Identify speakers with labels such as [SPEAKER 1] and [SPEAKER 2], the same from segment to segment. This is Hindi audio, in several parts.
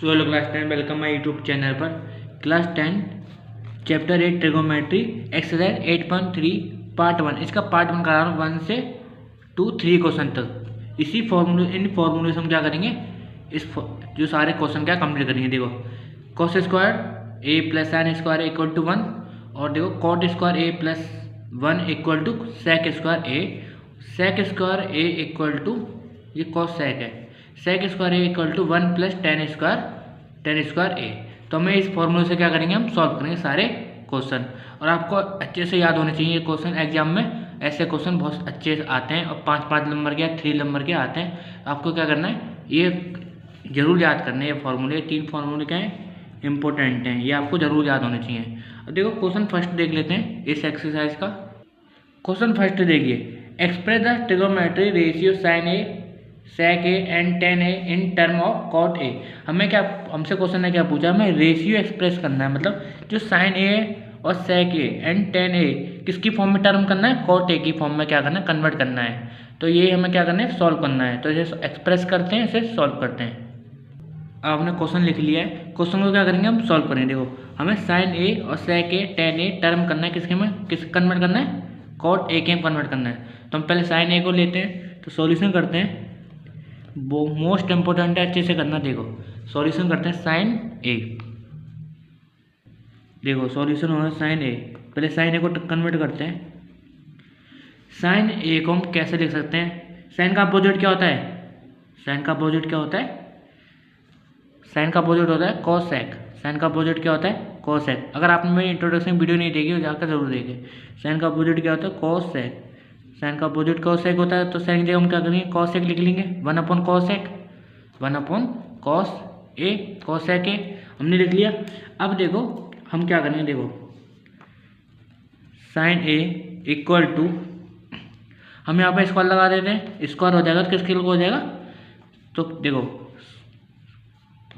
[SPEAKER 1] So hello class 10, welcome my YouTube channel पर। Class 10 chapter 8 trigonometry exercise 8.3 part 1। इसका पार्ट 1 करा रहा हूँ 1 से 3 क्वेश्चन तक। इन फॉर्मूले से हम क्या करेंगे, जो सारे क्वेश्चन क्या कंप्लीट करेंगे। देखो cos square A plus sign square equal to 1, और देखो cot square A plus 1 equal to sec square A. Sec square A equal to, ये कॉस सेक है, sec square A equal to 1 plus ten square A. तो हमें इस फॉर्मूले से क्या करेंगे, हम सॉल्व करेंगे सारे क्वेश्चन। और आपको अच्छे से याद होने चाहिए ये क्वेश्चन। एग्जाम में ऐसे क्वेश्चन बहुत अच्छे से आते हैं और 5-5 नंबर के या 3 नंबर के आते हैं। आपको क्या करना है, ये जरूर याद करना है। ये फॉर्मूले 3 फॉर्मूले क्या हैं, इंपॉर्टेंट हैं, ये आपको जरूर याद होने चाहिए। अब देखो क्वेश्चन फर्स्ट देख लेते हैं इस एक्सरसाइज का। क्वेश्चन फर्स्ट देखिए, express the trigonometry ratio sine A sec A and tan A in term of cot A. हमसे क्वेश्चन ने क्या पूछा, हमें रेशियो एक्सप्रेस करना है, मतलब जो साइन ए और सेक ए एंड टेन ए किसकी फॉर्म में टर्म करना है, कॉट ए की फॉर्म में क्या करना है, कन्वर्ट करना है। तो ये हमें क्या करना है, सॉल्व करना है। तो इसे एक्सप्रेस करते हैं, इसे सॉल्व करते हैं। आपने क्वेश्चन लिख लिया है, क्वेश्चन को क्या करेंगे, हम सॉल्व करेंगे। देखो हमें साइन ए और सेक ए टेन ए टर्म करना है, किसके में कन्वर्ट करना है, कॉट ए के में कन्वर्ट करना है। तो हम पहले साइन ए को लेते हैं, तो सॉल्यूशन करते हैं। वो मोस्ट इंपॉर्टेंट है, अच्छे से करना। देखो सॉल्यूशन करते हैं साइन ए। देखो सॉल्यूशन हो रहा है साइन ए, पहले साइन ए को कन्वर्ट करते हैं। साइन ए को हम कैसे लिख सकते हैं, साइन का अपोजिट क्या होता है, साइन का अपोजिट क्या होता है, साइन का अपोजिट होता है कोसेक। साइन का अपोजिट क्या होता है, कोसेक। अगर आपने मेरी इंट्रोडक्शन वीडियो नहीं देखी तो जाकर जरूर देखें। साइन का अपोजिट क्या होता है, कोसेक। साइन का अपोजिट कोसेक होता है, तो साइन की जगह हम क्या करेंगे, कोसेक लिख लेंगे। 1 upon cosec, 1 upon cos A, cosec ए हमने लिख लिया। अब देखो हम क्या करेंगे, देखो साइन ए इक्वल टू, हम यहाँ पे स्क्वायर लगा देते हैं, स्क्वायर हो जाएगा तो किसके हो जाएगा, तो देखो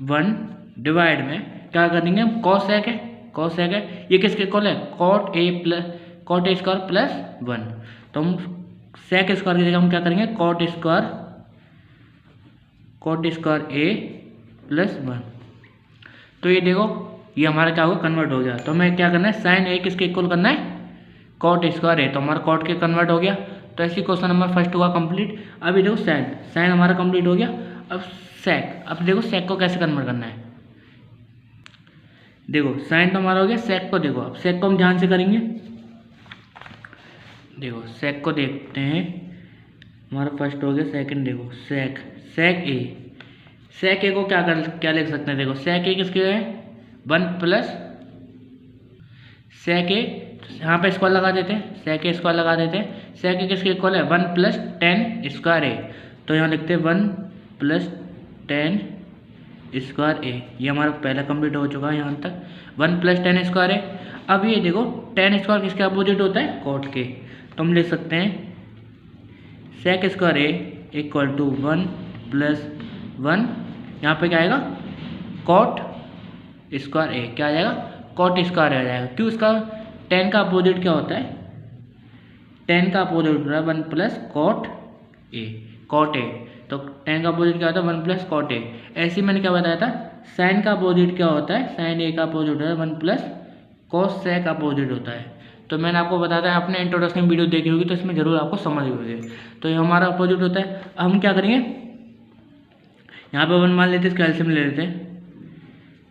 [SPEAKER 1] 1 डिवाइड में क्या करेंगे हम, कोसेक है, कोसेक है, ये किसके इक्वल है, कॉट ए स्क्वायर प्लस 1। तो हम सेक स्क्वायर की जगह हम क्या करेंगे, कॉट स्क्वायर ए प्लस 1। तो ये देखो ये हमारा क्या होगा, कन्वर्ट हो गया। तो हमें क्या करना है, साइन ए किसके इक्वल करना है, कॉट स्क्वायर ए। तो हमारा कॉट के कन्वर्ट हो गया। तो ऐसी क्वेश्चन नंबर फर्स्ट हुआ कंप्लीट। अभी देखो साइन हमारा कंप्लीट हो गया। अब सेक, अब देखो सेक को कैसे कन्वर्ट करना है। देखो साइन तो हमारा हो गया, सेक को देखो, अब सेक को हम ध्यान से करेंगे। देखो सेक को देखते हैं, हमारा फर्स्ट हो गया, सेकंड देखो सेक ए को क्या लिख सकते हैं। देखो सेक ए किसके है, 1 प्लस सेक ए, यहाँ पे स्क्वायर लगा देते हैं, सेक ए स्क्वायर लगा देते हैं। सेक ए किसके इक्वल है, 1 प्लस टेन स्क्वायर ए। तो यहाँ लिखते हैं 1 प्लस टेन स्क्वायर ए। ये हमारा पहला कंप्लीट हो चुका है यहाँ तक, 1 प्लस टेन स्क्वायर ए। अब ये देखो टेन स्क्वायर किसके अपोजिट होता है, कॉट के। तो हम लिख सकते हैं sec square A equal to 1 plus 1, यहाँ पे क्या आएगा, कॉट स्क्वायर ए, क्या आ जाएगा, कॉट स्क्वायर आ जाएगा। क्यों, इसका टेन का अपोजिट क्या होता है, टेन का अपोजिट होता है 1 plus cot A, cot A. तो टेन का अपोजिट क्या होता है, 1 प्लस कॉट ए। ऐसे मैंने क्या बताया था, साइन का अपोजिट क्या होता है, साइन ए का अपोजिट होता है 1 प्लस कॉस सेक अपोजिट होता है। तो मैंने आपको बताया था, आपने इंट्रोडक्शन वीडियो देखी होगी तो इसमें जरूर आपको समझ होगी। तो ये हमारा अपोजिट होता है। अब हम क्या करेंगे, यहाँ पे 1 मान लेते हैं, इसका एलसीएम ले लेते हैं।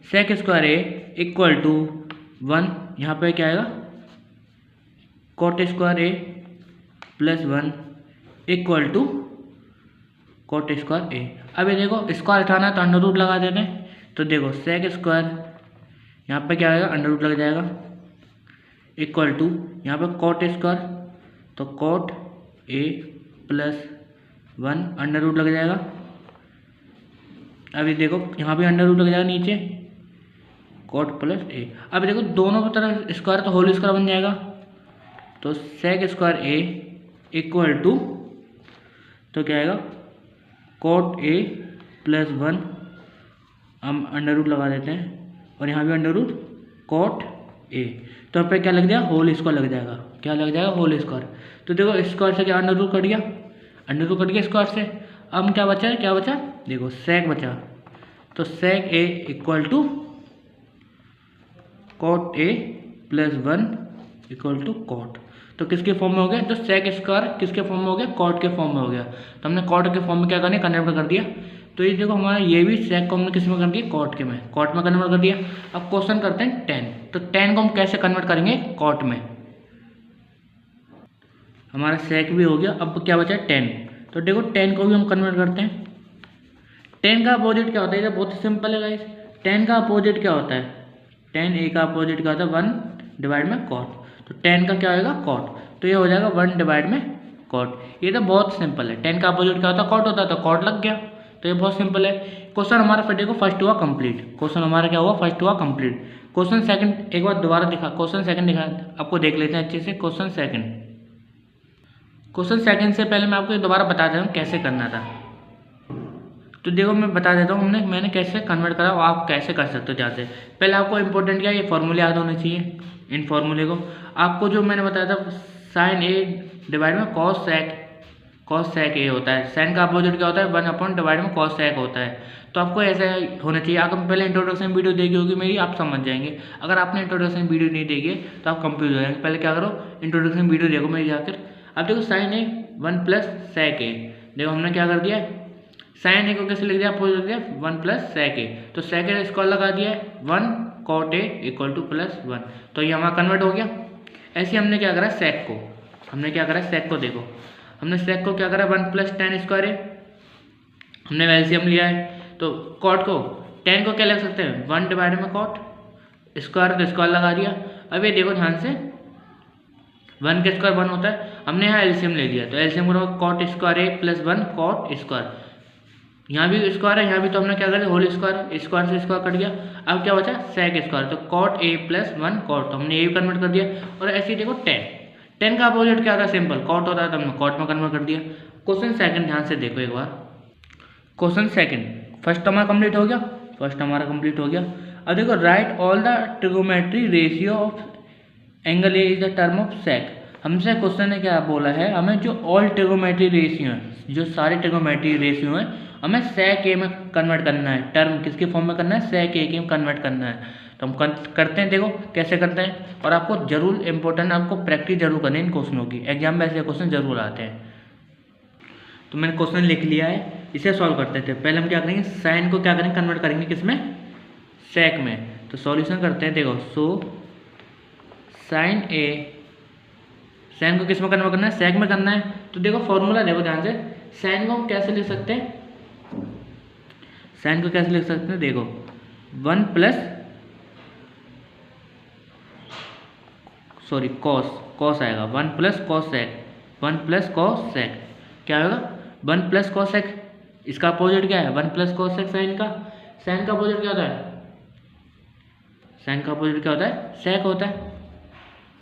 [SPEAKER 1] Sec square A equal to 1, यहाँ पे क्या आएगा, cot square A plus 1 equal to cot square A. अब ये देखो स्क्वायर हटाना है तो अंडर रूट लगा देते हैं। तो देखो सेक स्क्वायर, यहाँ पे क्या आएगा, अंडर रूट लग जाएगा, इक्वल टू यहाँ पे कॉट स्क्वायर, तो cot A plus 1 under root लग जाएगा। अभी देखो यहाँ भी अंडर रूट लग जाएगा नीचे, कॉट प्लस ए। अब देखो दोनों की तरफ स्क्वायर तो होल स्क्वायर बन जाएगा। तो sec square A equal to, तो क्या आएगा, कॉट ए प्लस 1, हम अंडर रूट लगा देते हैं, और यहाँ भी अंडर रूट कॉट ए। तो यहाँ पे क्या लग जाएगा, होल स्क्वायर लग जाएगा, क्या लग जाएगा, होल स्क्वायर। तो देखो स्क्वायर से क्या अंडर रूट कट गया, अंडर रूट कट गया स्क्वायर से। अब क्या बचा है, क्या बचा, देखो सेक बचा, तो sec a equal to cot a plus 1 equal to cot. तो किसके फॉर्म में हो गया, तो sec स्क्वायर किसके फॉर्म में हो गया, कॉट के फॉर्म में हो गया। तो हमने कॉट के फॉर्म में क्या करना है, कन्वर्ट कर दिया। तो ये देखो हमारा ये भी sec को हमने किस में कर दिया, कॉट में कन्वर्ट कर दिया। अब क्वेश्चन करते हैं tan। तो tan को हम कैसे कन्वर्ट करेंगे, कॉट में। हमारा sec भी हो गया, अब क्या बचा है tan। तो देखो tan को भी हम कन्वर्ट करते हैं। tan का अपोजिट क्या होता है, ये बहुत सिंपल है गाइस। tan का अपोजिट क्या होता है, tan a का अपोजिट क्या होता है, 1 डिवाइड में cot। तो tan का क्या होगा, cot। तो ये हो जाएगा 1 डिवाइड में cot। ये तो बहुत सिंपल है। tan का अपोजिट क्या होता है, cot होता है, तो cot लग गया। तो ये बहुत सिंपल है। क्वेश्चन हमारा फिर देखो फर्स्ट हुआ कंप्लीट। क्वेश्चन हमारा क्या हुआ, फर्स्ट हुआ कंप्लीट। क्वेश्चन सेकंड एक बार दोबारा दिखा, क्वेश्चन सेकंड दिखा आपको, देख लेते हैं अच्छे से। क्वेश्चन सेकंड से पहले मैं आपको दोबारा बता देता हूँ कैसे करना था। तो देखो मैं बता देता हूँ मैंने कैसे कन्वर्ट करा, आप कैसे कर सकते हो। जैसे पहले आपको इंपॉर्टेंट क्या है, ये फॉर्मूले याद होने चाहिए। इन फॉर्मूले को आपको जो मैंने बताया था, साइन ए डिवाइड में कॉस सेक ए होता है। साइन का अपोजिट क्या होता है, 1 अपॉन डिवाइड में कॉस सेक होता है। तो आपको ऐसा होना चाहिए। अगर पहले इंट्रोडक्शन वीडियो देखी होगी मेरी, आप समझ जाएंगे। अगर आपने इंट्रोडक्शन वीडियो नहीं देखी है तो आप कंफ्यूज हो जाएंगे। पहले क्या करो, इंट्रोडक्शन वीडियो देखो मेरी जाकर। अब देखो साइन ए 1 प्लस सेक ए, देखो हमने क्या कर दिया, साइन ए को कैसे लिख दिया, अपोजिट दिया 1 प्लस सेक ए। तो सेक ए स्क्वायर लगा दिया है, 1 cot A equal to plus 1। तो ये हमारा कन्वर्ट हो गया। ऐसे हमने क्या करा, सेक को देखो, हमने सेक को क्या करा, 1 प्लस tan स्क्वायर है, हमने एलसीएम लिया है। तो कॉट को, tan को क्या लिख सकते हैं, 1 डिवाइड में कॉट स्क्वायर, तो स्क्वायर लगा दिया। अब ये देखो ध्यान से, 1 का स्क्वायर 1 होता है, हमने यहाँ एलसीएम ले लिया। तो एलसीएम को cot square A plus 1 cot square, यहाँ भी स्क्वायर है, यहाँ भी। तो हमने क्या करा, होल स्क्वायर, स्क्वायर से स्क्वायर कट गया। अब क्या बचा, सेक स्क्वायर। तो कॉट ए प्लस 1 कॉट, तो हमने ये भी कन्वर्ट कर दिया। और ऐसे ही देखो tan का अपोजिट क्या होता है, सिंपल कॉट होता है, तो हमने कॉट में कन्वर्ट कर दिया। क्वेश्चन सेकंड ध्यान से देखो एक बार। क्वेश्चन सेकंड, फर्स्ट हमारा कंप्लीट हो गया। अब देखो, write all the trigonometry ratio of angle A is the term of sec. हमसे क्वेश्चन ने क्या बोला है, हमें जो ऑल ट्रिगोमेट्री रेशियो है, जो सारे ट्रिगोमेट्री रेशियो है, हमें सेक ए में कन्वर्ट करना है। टर्म किसके फॉर्म में करना है, सेक ए में कन्वर्ट करना है। तो हम करते हैं, देखो कैसे करते हैं। और आपको जरूर इंपॉर्टेंट, आपको प्रैक्टिस जरूर करनी है इन क्वेश्चनों की। एग्जाम में ऐसे क्वेश्चन जरूर आते हैं। तो मैंने क्वेश्चन लिख लिया है, इसे सॉल्व करते थे। पहले हम क्या करेंगे, साइन को क्या करेंगे, कन्वर्ट करेंगे किसमें, सेक में। तो सॉल्यूशन करते हैं, देखो। सो साइन को किस में कन्वर्ट करना है, सेक में करना है। तो देखो फॉर्मूला देखो ध्यान से, साइन को हम कैसे लिख सकते हैं, देखो 1 प्लस कॉस आएगा, 1 प्लस कॉस सेक, क्या होगा, 1 प्लस कॉस सेक। इसका अपोजिट क्या है, 1 प्लस कॉस सेक साइन का अपोजिट क्या होता है, सेक होता है,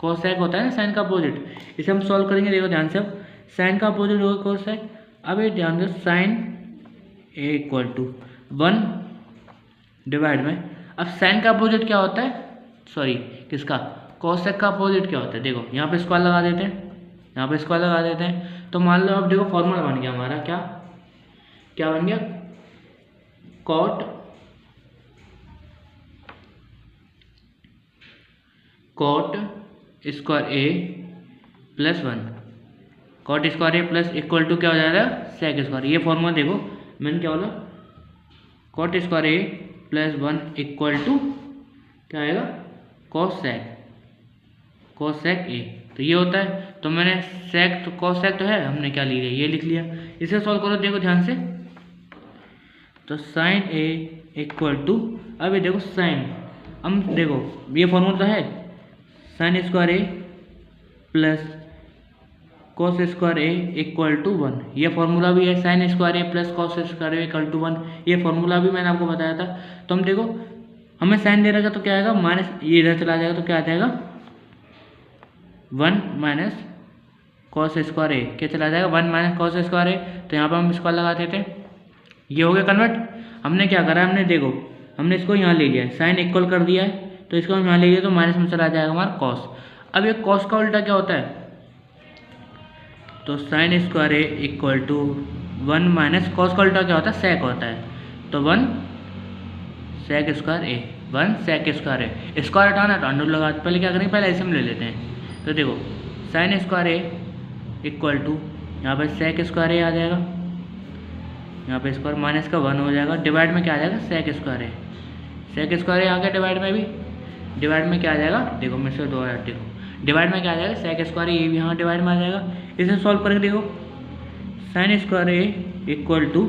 [SPEAKER 1] कॉस सेक होता है ना साइन का अपोजिट। इसे हम सॉल्व करेंगे, देखो ध्यान से। अब साइन का अपोजिट होगा कॉस सेक। अब ये ध्यान दो, sine A equal to 1 divide में, अब साइन का अपोजिट क्या होता है, किसका, कॉस सेक का अपोजिट क्या होता है। देखो यहाँ पे स्क्वायर लगा देते हैं, तो मान लो अब देखो फॉर्मूला बन गया हमारा, क्या बन गया, cot square A plus 1, cot square A plus equal to क्या हो जाएगा, सेक स्क्वायर। ये फॉर्मूला देखो मैंने क्या बोला, cot square A plus 1 equal to क्या आएगा, कॉस सेक ए। तो ये होता है। तो मैंने सेक, तो कॉस सेक तो है, हमने क्या लिया, ये लिख लिया। इसे सॉल्व करो, देखो ध्यान से। तो साइन ए इक्वल टू, अब ये देखो साइन, हम देखो ये फॉर्मूला तो है, sine square A plus cos square A equal to 1। ये फॉर्मूला भी है, sine square A plus cos square A equal to 1। ये फॉर्मूला भी मैंने आपको बताया था। तो हम देखो, हमें साइन दे रहेगा तो क्या आएगा, माइनस, ये इधर चला जाएगा तो क्या आ जाएगा, 1 माइनस कॉस स्क्वायर ए, क्या चला जाएगा, 1 माइनस कॉस स्क्वायर ए। तो यहाँ पर हम स्क्वायर लगा देते हैं, ये हो गया कन्वर्ट। हमने क्या करा, हमने इसको यहाँ ले लिया, साइन इक्वल कर दिया है, तो इसको हम यहाँ ले लिया, तो माइनस में चला जाएगा हमारा कॉस। अब ये कॉस का उल्टा क्या होता है, तो sine square A equal to 1 minus cos का उल्टा क्या होता है, सेक होता है। तो 1 sec square A, 1 sec square A. Square हटाना तो अंडर लगा, पहले क्या करेंगे, पहले ऐसे में ले लेते हैं। तो देखो sine square A equal to यहाँ पर सेक स्क्वायर ए आ जाएगा, यहाँ पे स्क्वायर माइनस का 1 हो जाएगा, डिवाइड में क्या आ जाएगा सेक स्क्वायर ए। सेक स्क्वायर ए आ गया डिवाइड में भी, डिवाइड में क्या आ जाएगा, देखो मैं से 2 देखो डिवाइड में क्या आ जाएगा सेक स्क्वायर ए भी यहाँ डिवाइड में आ जाएगा। इसे सॉल्व करके देखो sine square A equal to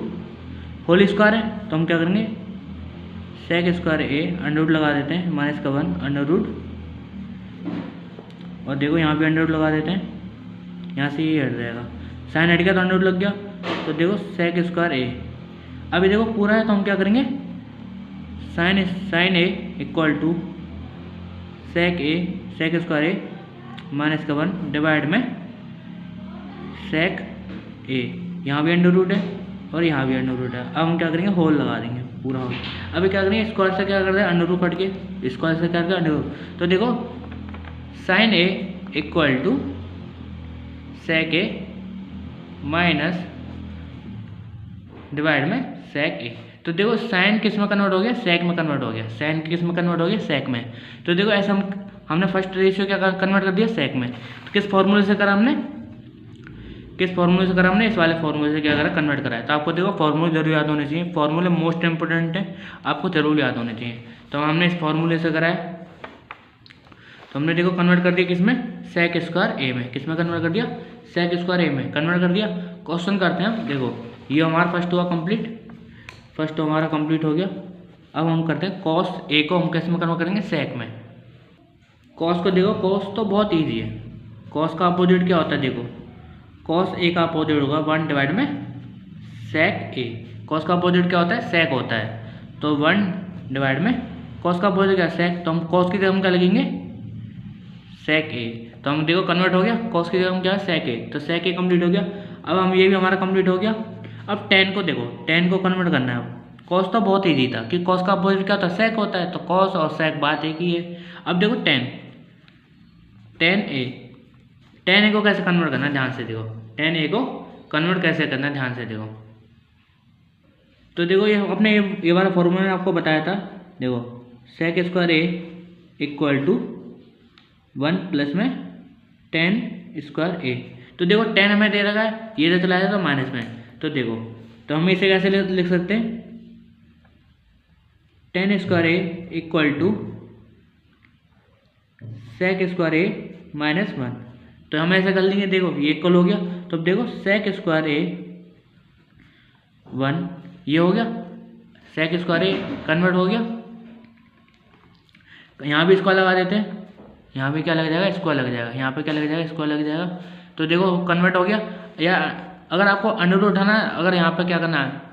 [SPEAKER 1] whole square है तो हम क्या करेंगे sec square A under root लगा देते हैं, माइनस का 1 अंडर रूट, और देखो यहाँ पे अंडर रूट लगा देते हैं, यहाँ से ये हट जाएगा, साइन हट गया तो अंडर रूट लग गया। तो देखो सेक स्क्वायर ए, अभी देखो पूरा है तो हम क्या करेंगे sine A equal to sec square A minus का 1 डिवाइड में सेक ए, यहाँ भी अंडर रूट है और यहाँ भी अंडर रूट है। अब हम क्या करेंगे होल लगा देंगे पूरा होल। अभी क्या करेंगे स्क्वायर से क्या करते हैं अंडर रूट कट के, स्क्वायर से क्या करते हैं अंडर रूट। तो देखो sine A equal to sec A minus divide में सेक ए। तो देखो साइन किस में कन्वर्ट हो गया, सेक में कन्वर्ट हो गया, साइन किस में कन्वर्ट हो गया, सेक में। तो देखो ऐसा हमने फर्स्ट रेशियो क्या कन्वर्ट कर दिया सेक में। तो किस फॉर्मूले से करा हमने, किस फॉर्मूले से करा हमने, इस वाले फॉर्मूले से क्या करा कन्वर्ट करा है। तो आपको देखो फॉर्मूले जरूर याद होने चाहिए, फॉर्मूले मोस्ट इंपोर्टेंट है, आपको जरूर याद होने चाहिए। तो हमने इस फॉर्मूले से करा है, तो हमने देखो कन्वर्ट कर दिया किसमें, सेक स्क्वायर ए में। किसमें कन्वर्ट कर दिया, सेक स्क्वायर ए में कन्वर्ट कर दिया। क्वेश्चन करते हैं हम, देखो ये हमारा फर्स्ट हुआ कंप्लीट, फर्स्ट हमारा कंप्लीट हो गया। अब हम करते हैं कॉस ए को हम कैसे में कन्वर्ट करेंगे, सेक में। कॉस को देखो, कॉस तो बहुत ईजी है, कॉस का अपोजिट क्या होता है, देखो कॉस ए का अपोजिट होगा 1 डिवाइड में सेक ए। कॉस का अपोजिट क्या होता है, सेक होता है। तो 1 डिवाइड में कॉस का अपोजिट क्या सेक, तो हम कॉस की जगह हम क्या लगेंगे सेक ए। तो हम देखो कन्वर्ट हो गया, कॉस की जगह हम क्या है सेक ए, तो सेक ए कंप्लीट हो गया। अब हम ये भी हमारा कंप्लीट हो गया। अब टेन को देखो, टेन को कन्वर्ट करना है। अब कॉस तो बहुत ईजी था कि कॉस का अपोजिट क्या होता है, सेक होता है, तो कॉस और सेक बात एक ही है। अब देखो टेन ए को कैसे कन्वर्ट करना है, ध्यान से देखो, टेन ए को कन्वर्ट कैसे करना है, ध्यान से देखो। तो देखो ये अपने ये वाला फॉर्मूला ने आपको बताया था, देखो sec square A equal to 1 plus में टेन स्क्वायर ए। तो देखो 10 हमें दे रखा है, ये जो चला जाता है माइनस में। तो देखो तो हम इसे कैसे लिख सकते हैं, tan square A equal to sec square A minus 1। तो हम ऐसे कर लेंगे, देखो ये इक्वल हो गया। तो अब देखो सेक स्क्वायर ए 1 ये हो गया, सेक स्क्वायर ए कन्वर्ट हो गया। यहाँ भी स्क्वायर लगा देते हैं, यहाँ भी क्या लग जाएगा स्क्वायर लग जाएगा, यहाँ पे क्या लग जाएगा स्क्वायर लग जाएगा। तो देखो कन्वर्ट हो गया। या अगर आपको अंडर रूट उठाना है, अगर यहाँ पे क्या करना है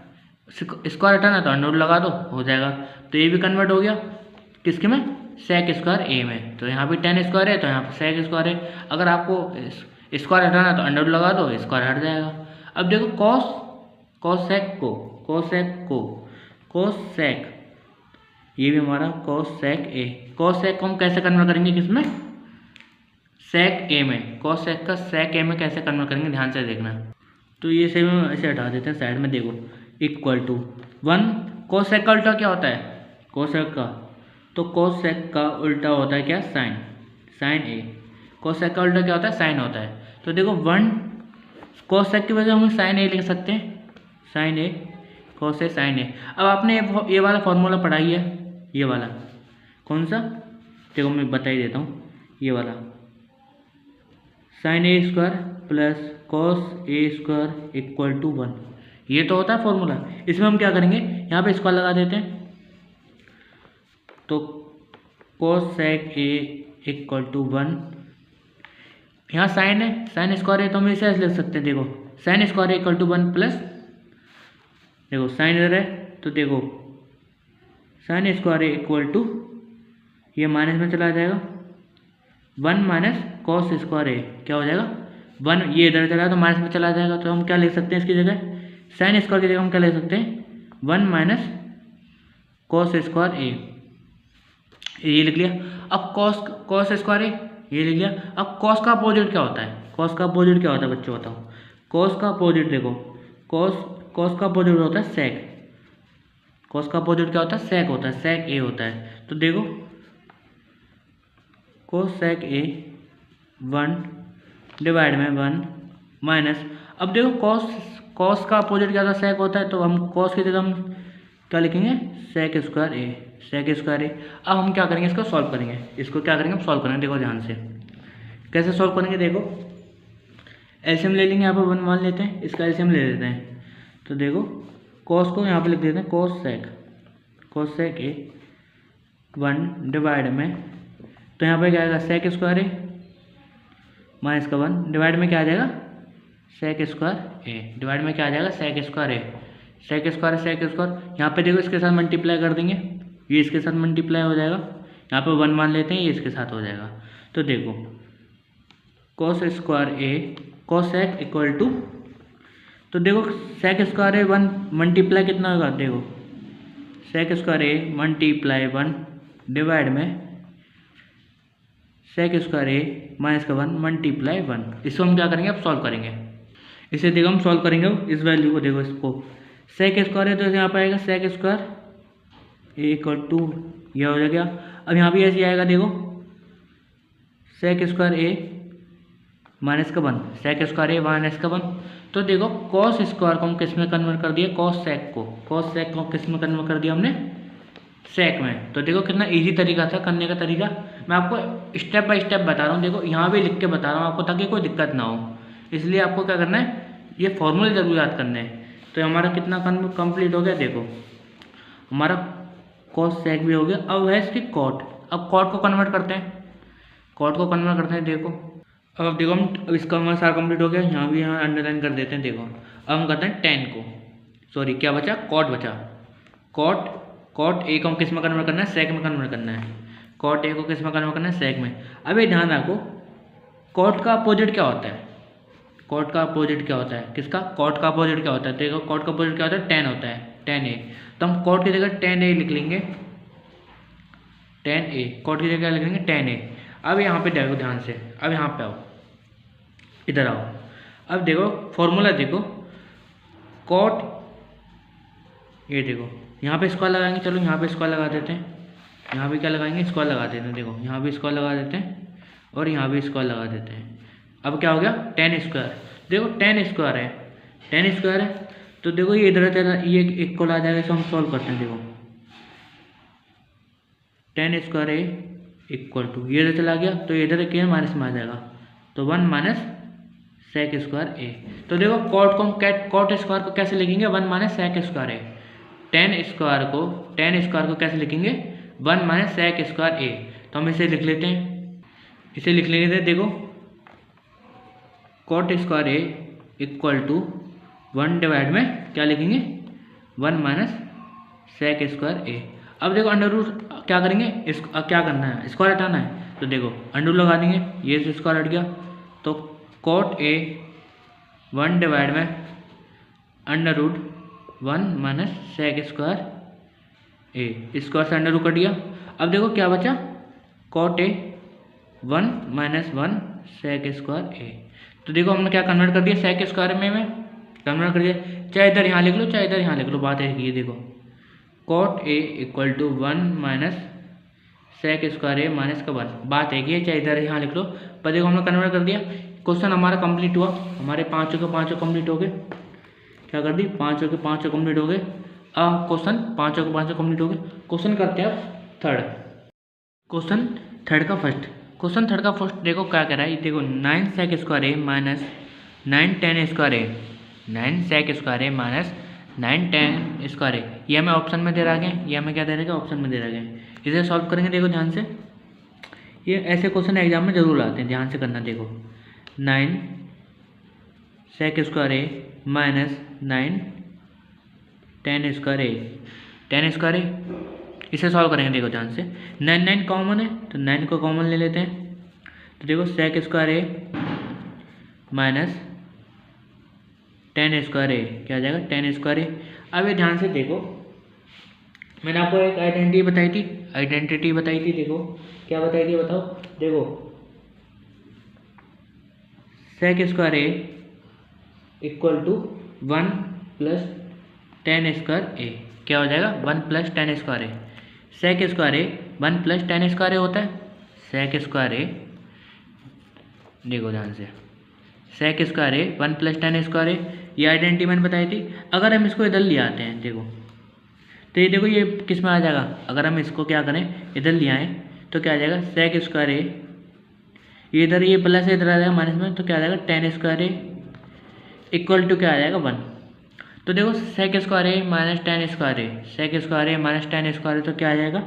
[SPEAKER 1] स्क्वायर हटाना है तो अंडर रूट लगा दो, हो जाएगा। तो ये भी कन्वर्ट हो गया किसके में, सेक स्क्वायर ए में। तो यहाँ पे 10 स्क्वायर है तो यहाँ पे सेक स्क्वायर है। अगर आपको स्क्वायर हटाना है तो अंडर रूट लगा दो, स्क्वायर हट जाएगा। अब देखो कॉस सेक ये भी हमारा कॉस सेक ए। कॉस सेक को हम कैसे कन्वर्ट करेंगे किसमें, सेक ए में। कॉस सेक का सेक ए में कैसे कन्वर्ट करेंगे, ध्यान से देखना। तो ये सेम ऐसे हटा देते हैं साइड में, देखो इक्वल टू 1। कॉस सेक का उल्टा क्या होता है, कॉस सेक का, तो कॉस सेक का उल्टा होता है क्या, साइन ए। कॉस सेक का उल्टा क्या होता है, साइन होता है। तो देखो 1 कॉस सेक की वजह हम साइन ए लिख सकते हैं, साइन ए कॉस से साइन ए। अब आपने ये वाला फॉर्मूला पढ़ाई है, ये वाला कौन सा, देखो मैं बता ही देता हूँ, ये वाला sine A square plus cos A square equal to 1, ये तो होता है फॉर्मूला। इसमें हम क्या करेंगे, यहाँ पे स्क्वायर लगा देते हैं। तो cosec A equal to 1, यहाँ साइन है, साइन स्क्वायर है तो हम इसे ऐसे लिख सकते हैं, देखो sine square equal to 1 plus, देखो साइन इधर है तो देखो साइन स्क्वायर इक्वल टू, ये माइनस में चला जाएगा, 1 माइनस कॉस स्क्वायर ए क्या हो जाएगा 1, ये इधर चला तो माइनस में चला जाएगा। तो हम क्या लिख सकते हैं इसकी जगह, साइन स्क्वायर की जगह हम क्या लिख सकते हैं 1 माइनस कॉस स्क्वायर ए, ये लिख लिया। अब कॉस स्क्वायर ए ये लिख लिया। अब कॉस का अपोजिट क्या होता है, कॉस का अपोजिट क्या होता है बच्चों बताओ, कॉस का अपोजिट देखो, कॉस का अपोजिट होता है सेक। कॉस का अपोजिट क्या होता है, सेक होता है, सेक ए होता है। तो देखो कोस सेक ए 1 डिवाइड में 1 माइनस, अब देखो कॉस का अपोजिट क्या होता है, सेक होता है, तो हम कॉस की जगह हम क्या लिखेंगे, सेक square A, sec square A. अब हम क्या करेंगे, इसको सॉल्व करेंगे, इसको क्या करेंगे हम सॉल्व करेंगे। देखो ध्यान से कैसे सॉल्व करेंगे, देखो एलसीएम ले लेंगे, यहाँ पर 1 मान लेते हैं, इसका एलसीएम ले लेते हैं। तो देखो कॉस को यहाँ पे लिख देते हैं कॉस सेक ए 1 डिवाइड में, तो यहाँ पे क्या आएगा सेक स्क्वायर ए माइनस का 1 डिवाइड में क्या आ जाएगा, सेक स्क्वायर ए, डिवाइड में क्या आ जाएगा, सेक स्क्वायर ए, सेक स्क्वायर। यहाँ पे देखो इसके साथ मल्टीप्लाई कर देंगे, ये इसके साथ मल्टीप्लाई हो जाएगा, यहाँ पे 1 मान लेते हैं, ये इसके साथ हो जाएगा। तो देखो cos square A cosec equal to, तो देखो सेक स्क्वायर ए 1 मल्टीप्लाई कितना होगा, देखो sec square A multiply 1 divide में सेक स्क्वायर ए माइनस का 1 मल्टीप्लाई 1। इसको हम क्या करेंगे, अब सॉल्व करेंगे। इसे देखो हम सॉल्व करेंगे इस वैल्यू को, देखो इसको सेक स्क्वायर है तो यहाँ पर आएगा sec square A equal to, यह हो जाएगा। अब यहाँ भी ऐसे आएगा, देखो सेक स्क्वायर ए माइनस का 1, सेक स्क्वायर ए माइनस का 1। तो देखो कॉस स्क्वायर को हम किस में कन्वर्ट कर दिया, कॉस सेक को किस में कन्वर्ट कर दिया हमने, सेक में। तो देखो कितना इजी तरीका था करने का तरीका, मैं आपको स्टेप बाय स्टेप बता रहा हूँ, देखो यहाँ भी लिख के बता रहा हूँ आपको, ताकि कोई दिक्कत ना हो। इसलिए आपको क्या करना है, ये फॉर्मूले जरूर याद करने हैं। तो हमारा कितना कंप्लीट हो गया, देखो हमारा कॉस सेक भी हो गया। अब है इसकी कॉट, अब कॉट को कन्वर्ट करते हैं, देखो अब देखो अब इसका हमारा सारा कंप्लीट हो गया। यहाँ भी यहाँ अंडरलाइन कर देते हैं, देखो अब हम करते हैं टेन को, सॉरी क्या बचा, कॉट बचा। कॉट ए को हम किस में कन्वर्ट करना है, सेक में कन्वर्ट करना है। कॉट ए को किस में कन्वर्ट करना है, सेक में। अब ये ध्यान रखो कॉट का अपोजिट क्या होता है, किसका, कॉट का अपोजिट क्या होता है, देखो कॉट का अपोजिट क्या होता है, टेन होता है, टेन ए। तो हम कॉट की जगह टेन ए लिख लेंगे, कॉट की जगह लिख लेंगे टेन ए। अब यहाँ पे देखो ध्यान से, अब यहाँ पे आओ, इधर आओ, अब देखो फॉर्मूला देखो, कॉट, ये देखो यहाँ पे स्क्वायर लगाएंगे, चलो यहाँ पे स्क्वायर लगा देते हैं, यहाँ भी क्या लगाएंगे, स्क्वायर लगा देते हैं, देखो यहाँ भी स्क्वायर लगा देते हैं और यहाँ भी स्क्वायर लगा देते हैं। अब क्या हो गया, टेन स्क्वायर, देखो टेन स्क्वायर है, तो देखो ये इधर चला, ये इक्वल आ जाएगा, इसको हम सॉल्व करते हैं। देखो tan square A equal to, ये इधर चला गया तो इधर क्या माइनस में आ जाएगा, तो 1 माइनस सेक स्क्वायर ए। तो देखो कॉट स्क्वायर को कैसे लिखेंगे, 1 माइनस सेक स्क्वायर ए। टेन स्क्वायर को कैसे लिखेंगे, 1 माइनस सेक स्क्वायर ए। तो हम इसे लिख लेते हैं, देखो cot square A equal to 1 divide में क्या लिखेंगे, 1 माइनस सेक स्क्वायर ए। अब देखो अंडर रूट क्या करेंगे, क्या करना है, स्क्वायर हटाना है, तो देखो अंडर लगा देंगे, ये स्क्वायर हट गया, तो कॉट ए 1 डिवाइड में under root 1 minus sec square A, square से अंडर रूट कट गया। अब देखो क्या बचा, cot A 1 minus 1 sec square A. तो देखो हमने क्या कन्वर्ट कर दिया, सेक स्क्वायर में कन्वर्ट कर दिया, चाहे इधर यहाँ लिख लो चाहे इधर यहाँ लिख लो, बात है ये देखो cot A equal to 1 minus sec square A minus का 1, बात है कि चाहे इधर यहाँ लिख लो, पर देखो हमने कन्वर्ट कर दिया। क्वेश्चन हमारा कंप्लीट हुआ, हमारे पाँचों के पाँचों कंप्लीट हो गए, क्या कर दी, पाँचों के पाँचों कंप्लीट हो गए। अब क्वेश्चन पाँचों के पाँचों कंप्लीट हो गए। क्वेश्चन करते हैं क्वेश्चन थर्ड का फर्स्ट देखो क्या कह रहा है, देखो 9 सेक square A minus 9 ten square A, 9 sec square A minus 9 ten square A, ये हमें ऑप्शन में दे रहा है, ये हमें क्या दे रहा है, ऑप्शन में दे रहा है। इसे सॉल्व करेंगे, देखो ध्यान से, ये ऐसे क्वेश्चन एग्जाम में जरूर आते हैं, ध्यान से करना। देखो 9 सेक square A minus 9 ten square ए, इसे सॉल्व करेंगे। देखो ध्यान से, 9 कॉमन है तो 9 को कॉमन ले लेते हैं, तो देखो sec square A minus 10 square A क्या आ जाएगा, 10 स्क्वायर ए। अब ये ध्यान से देखो, मैंने आपको एक आइडेंटिटी बताई थी, देखो क्या बताई थी बताओ, देखो sec square A equal to 1 plus 10 square A, क्या हो जाएगा 1 plus ten square A. Sec square A 1 plus ten square A होता है। सेक स्क्वायर ए, देखो ध्यान से, sec square A 1 plus ten square A, ये आइडेंटिटी मैंने बताई थी। अगर हम इसको इधर ले आते हैं देखो, तो ये देखो ये किस में आ जाएगा, अगर हम इसको क्या करें इधर ले आएँ तो क्या आ जाएगा सेक स्क्वायर ए, ये इधर ये प्लस इधर आ जाएगा माइनस में, तो क्या आ जाएगा tan square A equal to क्या आ जाएगा 1। तो देखो sec square A minus tan square A, sec square A minus tan square A, तो क्या आ जाएगा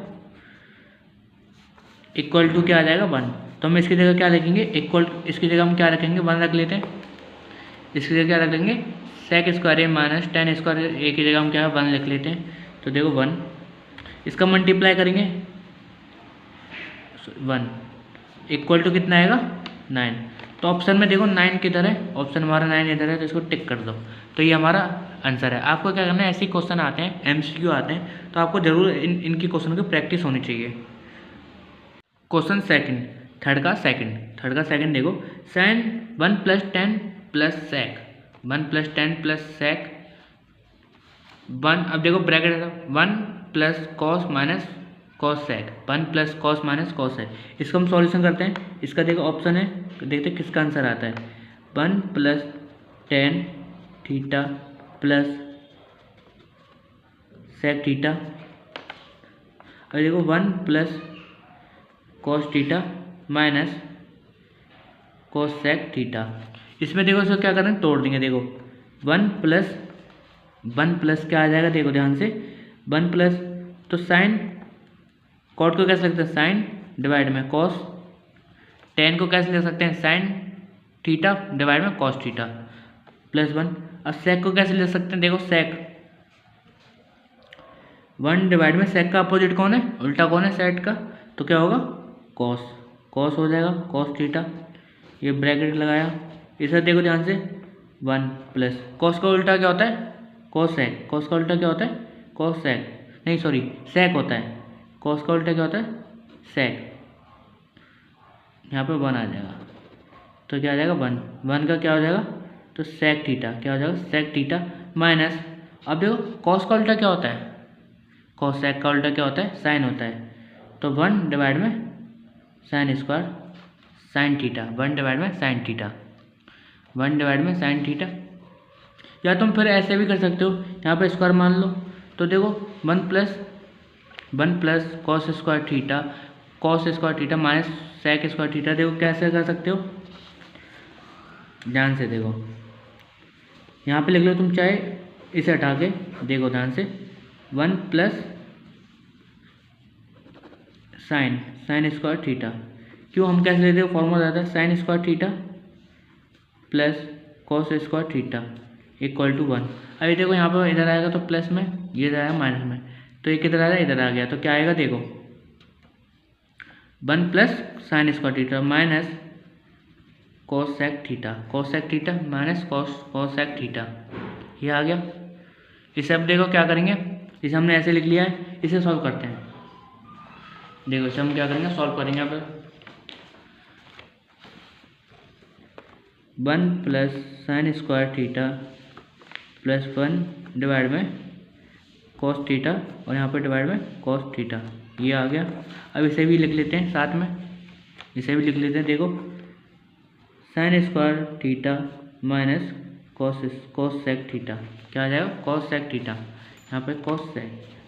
[SPEAKER 1] इक्वल टू क्या आ जाएगा 1। तो हम इसकी जगह क्या लिखेंगे इक्वल, इसकी जगह हम क्या रखेंगे 1 रख लेते हैं। इसकी जगह क्या रख लेंगे सेक square A minus tan square ए की जगह हम क्या 1 लिख लेते हैं। तो देखो 1, इसका मल्टीप्लाई करेंगे 1 इक्वल टू कितना आएगा 9। तो ऑप्शन में देखो 9 किधर है, ऑप्शन हमारा 9 इधर है, तो इसको टिक कर दो। तो ये हमारा आंसर है। आपको क्या करना है, ऐसे क्वेश्चन आते हैं एमसीक्यू आते हैं, तो आपको जरूर इनकी क्वेश्चन की प्रैक्टिस होनी चाहिए। क्वेश्चन सेकंड, थर्ड का सेकंड देखो, sine 1 plus tan plus sec, 1 plus tan plus sec 1, अब देखो bracket 1 plus cos minus cosec, 1 plus cos minus cosec. इसको हम सॉल्यूशन करते हैं। इसका देखो ऑप्शन है, देखते हैं किसका आंसर आता है। 1 plus tan theta plus sec theta, और देखो 1 plus cos theta minus cosec theta. इसमें देखो इसको क्या करना है, तोड़ देंगे। देखो 1 प्लस क्या आ जाएगा, देखो ध्यान से 1 प्लस, तो साइन कॉट को कैसे लिख सकते हैं साइन डिवाइड में कॉस, टेन को कैसे लिख सकते हैं साइन थीटा डिवाइड में कॉस थीटा प्लस 1। अब सेक को कैसे लिख सकते हैं, देखो सेक 1 डिवाइड में सेक का अपोजिट कौन है, उल्टा कौन है सेट का, तो क्या होगा कॉस, कॉस हो जाएगा कॉस थीटा। ये ब्रैकेट लगाया, इसे देखो ध्यान से 1 प्लस कॉस का उल्टा क्या होता है कॉस सेक, कॉस का उल्टा क्या होता है कॉस सेक, नहीं सॉरी सेक होता है, कॉस का उल्टा क्या होता है सेक। यहाँ पे 1 आ जाएगा, तो क्या आ जाएगा 1 का क्या हो जाएगा, तो सेक थीटा, क्या हो जाएगा सेक थीटा माइनस, अब देखो कॉस का उल्टा क्या होता है, कॉस सेक का उल्टा क्या होता है साइन होता है, तो 1 डिवाइड में sine square sine theta, 1 divide में साइन थीटा, 1 डिवाइड में साइन थीटा। या तुम फिर ऐसे भी कर सकते हो, यहाँ पे स्क्वायर मान लो, तो देखो 1 plus cos square theta minus sec square theta. देखो कैसे कर सकते हो, ध्यान से देखो, यहाँ पे लिख लो तुम चाहे इसे हटा के, देखो ध्यान से 1 प्लस साइन स्क्वायर थीटा, क्यों हम कैसे लेते हो, फॉर्मूला आता है sine square theta plus cos square theta equal to 1। अभी देखो यहाँ पर इधर आएगा तो प्लस में, ये इधर आएगा माइनस में, तो ये किधर आएगा इधर आ गया, तो क्या आएगा देखो 1 plus sign square theta minus cosec theta minus cosec theta, ये आ गया। इसे अब देखो क्या करेंगे, इसे हमने ऐसे लिख लिया है, इसे सॉल्व करते हैं। देखो इसे हम क्या करेंगे सॉल्व करेंगे, यहाँ पर 1 plus sign square theta plus 1 divide में कॉस थीटा, और यहाँ पर डिवाइड में कॉस थीटा, ये आ गया। अब इसे भी लिख लेते हैं साथ में, इसे भी लिख लेते हैं। देखो sine square theta minus cosec theta, क्या आ जाएगा कॉस सेक थीटा, यहाँ पे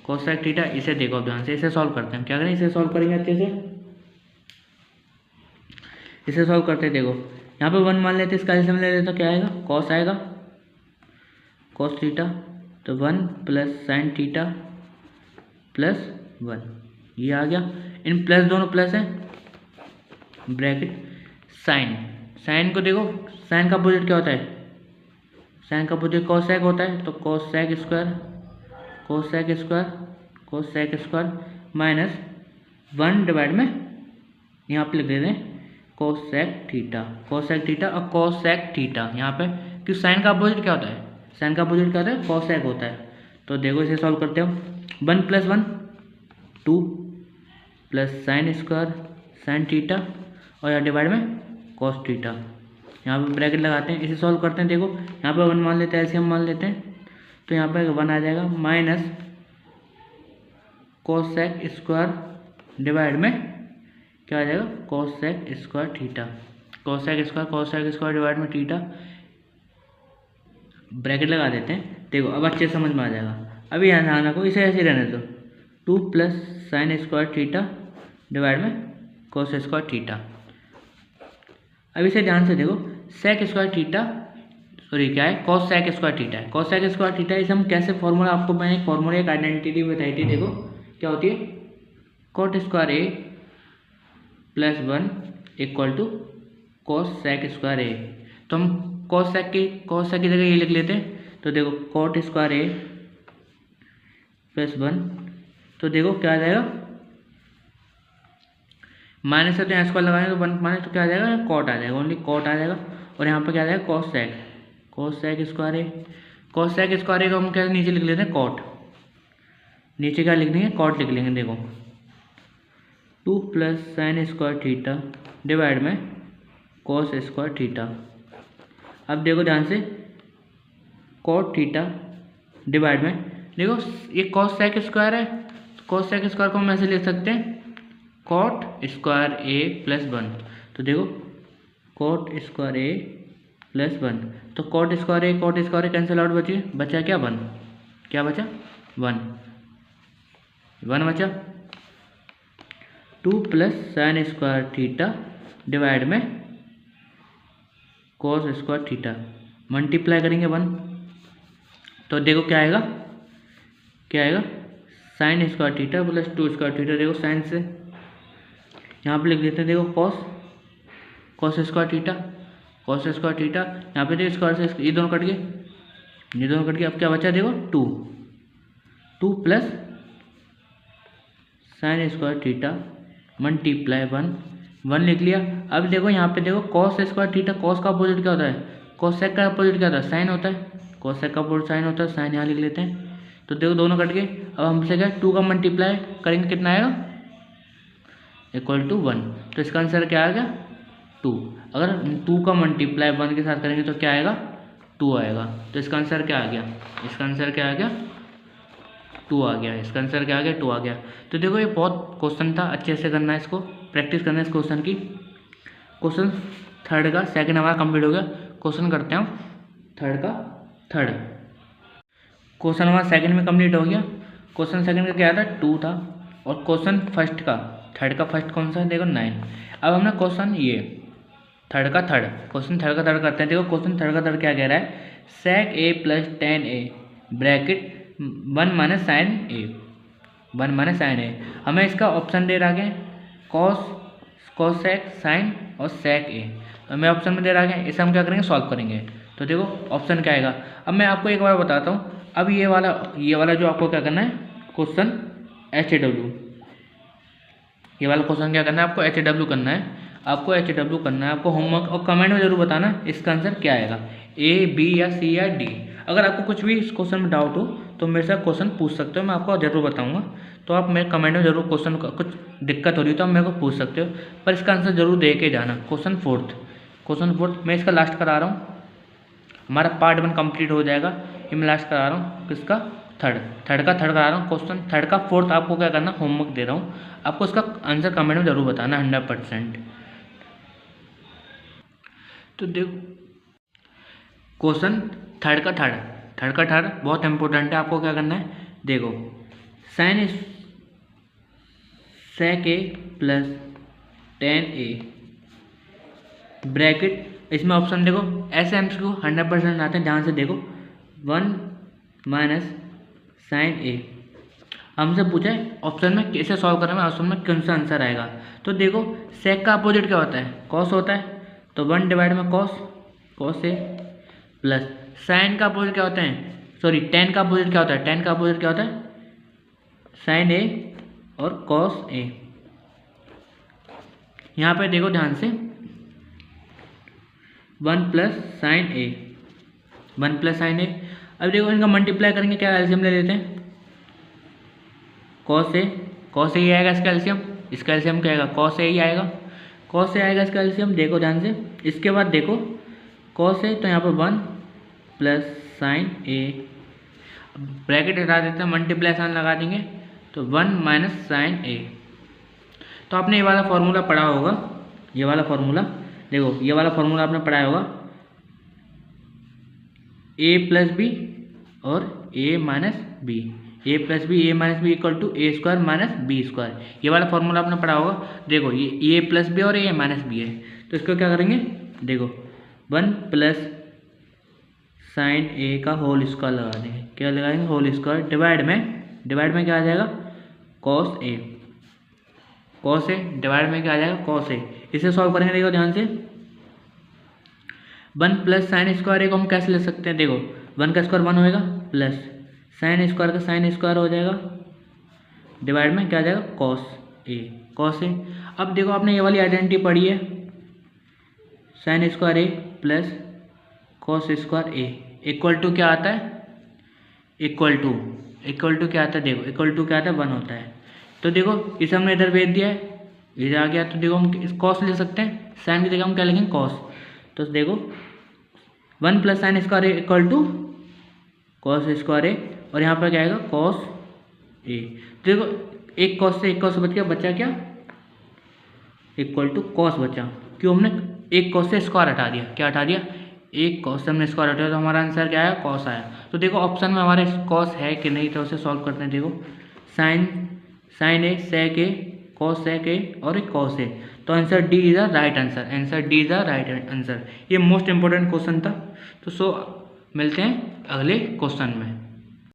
[SPEAKER 1] कॉस सेक थीटा। इसे देखो ध्यान से, इसे सॉल्व करते हैं। क्या करें, इसे सॉल्व करेंगे अच्छे से, इसे सॉल्व करते हैं। देखो यहाँ पे 1 मान लेते हैं, इसका एलसीएम ले लेते तो क्या आएगा कॉस आएगा कॉस थीटा, तो 1 प्लस साइन थीटा प्लस 1, ये आ गया। इन प्लस दोनों प्लस है, ब्रैकेट साइन को देखो, साइन का अपोजिट क्या होता है, साइन का अपोजिट कॉस सेक होता है, तो cosec square minus 1 divide में यहाँ पे लिख देते हैं कॉस सेक थीटा और कॉस सेक थीटा, यहाँ पे कि साइन का अपोजिट क्या होता है, साइन का अपोजिट क्या होता है कॉस सेक होता है। तो देखो इसे सॉल्व करते हो, 1 plus 1 2 plus sine square sine theta, और यहाँ डिवाइड में कॉस थीटा, यहाँ पे ब्रैकेट लगाते हैं। इसे सॉल्व करते हैं। देखो यहाँ पे 1 मान लेते हैं, एलसीएम मान लेते हैं, तो यहाँ पे 1 आ जाएगा माइनस कोसेक स्क्वायर डिवाइड में क्या आ जाएगा, cosec square theta. Cosec square divide में थीटा, ब्रैकेट लगा देते हैं। देखो अब अच्छे समझ में आ जाएगा। अभी यहाँ ध्यान रखो, इसे ऐसे रहने दो, 2 plus sign square theta divide में कोस स्क्वायर थीटा। अब इसे ध्यान से देखो, सेक स्क्वायर थीटा, सॉरी क्या है, कॉस सेक स्क्वायर थीटा है। कॉस सेक स्क्वायर थीटा इसे हम कैसे फॉर्मूला, आपको मैंने एक फॉर्मूला एक आइडेंटिटी बताई थी। देखो क्या होती है, cot square A plus 1 equal to cosec square A. तो हम कॉस सेक की जगह ये लिख लेते हैं। तो देखो कोट स्क्वायर ए प्लस 1, तो देखो क्या आ जाएगा, माइनस से तो यहाँ स्क्वायर लगाएंगे तो 1 माइनस तो क्या आ जाएगा, कॉट आ जाएगा, ओनली कॉट आ जाएगा। और यहाँ पर क्या आ जाएगा, cos sec square A. Cosec square ए को हम क्या नीचे लिख लेते हैं, कॉट। नीचे क्या लिख देंगे, कॉट लिख लेंगे। देखो 2 plus sign square theta divide में कॉस स्क्वायर थीटा। अब देखो ध्यान से, कॉट थीटा डिवाइड में, देखो ये कॉस सेक स्क्वायर है, कॉस सेक स्क्वायर को हम ऐसे लिख सकते हैं, कॉट स्क्वायर ए प्लस 1। तो देखो कॉट स्क्वायर ए प्लस 1, तो कॉट स्क्वायर ए कैंसिल आउट बचा क्या, 1। क्या बचा, 1 बचा। 2 plus sign square theta divide में कॉस स्क्वायर थीटा, मल्टीप्लाई करेंगे 1, तो देखो क्या आएगा, sign square theta plus 2 square theta. देखो साइन से यहाँ पे लिख देते हैं, देखो कॉस स्क्वायर थीटा, यहाँ पे देखो स्क्वायर से ये दोनों कट गए, अब क्या बचा, देखो 2 plus sign square theta multiply 1 लिख लिया। अब देखो यहाँ पे देखो कॉस स्क्वायर थीटा, कॉस का अपोजिट क्या होता है, कॉस सेक का अपोजिट क्या होता है, साइन होता है। कॉस सेक का अपोजिट साइन होता है, साइन यहाँ लिख लेते हैं। तो देखो दोनों कट गए। अब हमसे क्या, 2 का मल्टीप्लाई करेंगे कितना आएगा, इक्वल टू 1। तो इसका आंसर क्या आ गया, 2। अगर 2 का मल्टीप्लाई 1 के साथ करेंगे तो क्या आएगा, 2 आएगा। तो इसका आंसर क्या आ गया, 2 आ गया। इसका आंसर क्या आ गया, 2 आ गया। तो देखो ये बहुत क्वेश्चन था, अच्छे से करना है, इसको प्रैक्टिस करना है इस क्वेश्चन की। क्वेश्चन थर्ड का सेकंड हमारा कंप्लीट हो गया। क्वेश्चन करते हैं थर्ड। क्वेश्चन हमारा सेकंड में कंप्लीट हो गया। क्वेश्चन सेकंड का क्या था, 2 था। और क्वेश्चन थर्ड का फर्स्ट कौन सा है, देखो 9। अब हमने क्वेश्चन ये थर्ड का थर्ड करते हैं। देखो क्वेश्चन थर्ड का थर्ड क्या कह रहा है, सेक ए plus ten A bracket 1 minus sign ए। हमें इसका ऑप्शन दे रहा है कॉस सेक साइन और सेक ए, हमें ऑप्शन में दे रहा है। इसे हम क्या करेंगे, सॉल्व करेंगे। तो देखो ऑप्शन क्या आएगा। अब मैं आपको एक बार बताता हूँ। अब ये वाला जो आपको क्या करना है, क्वेश्चन HW, ये वाला क्वेश्चन क्या करना है आपको, HW करना है। आपको होमवर्क और कमेंट में जरूर बताना इसका आंसर क्या आएगा, A, B या C या D। अगर आपको कुछ भी इस क्वेश्चन में डाउट हो तो मेरे से क्वेश्चन पूछ सकते हो, मैं आपको जरूर बताऊंगा। तो आप मेरे कमेंट में जरूर क्वेश्चन का कुछ दिक्कत हो रही है तो आप मेरे को पूछ सकते हो, पर इसका आंसर जरूर दे के जाना। क्वेश्चन फोर्थ मैं इसका लास्ट करा रहा हूँ, हमारा पार्ट 1 कंप्लीट हो जाएगा। ये मैं लास्ट करा रहा हूँ, किसका, थर्ड का करा रहा हूँ। क्वेश्चन थर्ड का फोर्थ आपको क्या करना, होमवर्क दे रहा हूँ, आपको इसका आंसर कमेंट में जरूर बताना 100%। तो देखो क्वेश्चन थर्ड का बहुत इंपॉर्टेंट है। आपको क्या करना है, देखो sign sec A plus ten A bracket, इसमें ऑप्शन देखो ऐसे MCQ 100% आते हैं। ध्यान से देखो 1 माइनस साइन ए, हमसे पूछा है ऑप्शन में कैसे सॉल्व करना है, ऑप्शन में कौन सा आंसर आएगा। तो देखो सेक का अपोजिट क्या होता है, कॉस होता है, तो 1 डिवाइड में कॉस ए प्लस साइन का अपोजिट क्या होता है, सॉरी टेन का अपोजिट क्या होता है, साइन ए और कॉस ए। यहाँ पे देखो ध्यान से 1 प्लस साइन ए। अब देखो इनका मल्टीप्लाई करेंगे, क्या एलसीएम ले लेते हैं, कॉस ए ही आएगा इसका एलसीएम क्या आएगा, कॉस ए ही आएगा, इसका एलसीएम। देखो ध्यान से, इसके बाद देखो कॉस ए, तो यहाँ पर 1 प्लस साइन ए, ब्रैकेट हटा देते हैं, मल्टीप्लाई साइन लगा देंगे, तो 1 माइनस साइन ए। तो आपने ये वाला फॉर्मूला पढ़ा होगा, ये वाला फॉर्मूला देखो, ये वाला फॉर्मूला आपने पढ़ा होगा, ए प्लस बी और A minus B, A plus B A minus B equal to A square minus B square. ये वाला फॉर्मूला आपने पढ़ा होगा। देखो ये ए प्लस बी और ए माइनस बी है, तो इसको क्या करेंगे, देखो 1 प्लस साइन ए का होल स्क्वायर लगा देंगे। क्या लगाएंगे, होल स्क्वायर, डिवाइड में क्या आ जाएगा, cos A, cos A, divide में क्या आ जाएगा, कॉस ए। इसे सॉल्व करेंगे, देखो ध्यान से, 1 प्लस साइन स्क्वायर ए को हम कैसे ले सकते हैं, देखो 1 का स्क्वायर 1 होएगा, प्लस साइन स्क्वायर का साइन स्क्वायर हो जाएगा, डिवाइड में क्या आ जाएगा, कॉस ए, कॉस ए। अब देखो आपने ये वाली आइडेंटिटी पढ़ी है, sine square A plus cos square A equal to क्या आता है, इक्वल टू क्या आता है, देखो इक्वल टू क्या आता है, 1 होता है। तो देखो इसे हमने इधर भेज दिया है, इधर आ गया, तो देखो हम इस कॉस ले सकते हैं, साइन की जगह हम क्या लिखेंगे, कॉस। तो देखो 1 plus sign square A equal to cos square A, और यहाँ पर क्या आएगा, कॉस ए। देखो एक कॉस से बच गया, बचा क्या, इक्वल टू कॉस बचा, क्यों, हमने एक कॉस से स्क्वायर हटा दिया, क्या हटा दिया, एक कॉस से हमने स्क्वायर हटाया, तो हमारा आंसर क्या आया, कॉस आया। तो देखो ऑप्शन में हमारे कॉस है कि नहीं, तो उसे सॉल्व करते हैं। देखो sine A, sec A, cosec ए और एक कॉस ए, तो answer D is the right answer, answer D is the right answer. ये मोस्ट इंपॉर्टेंट क्वेश्चन था। तो मिलते हैं अगले क्वेश्चन में।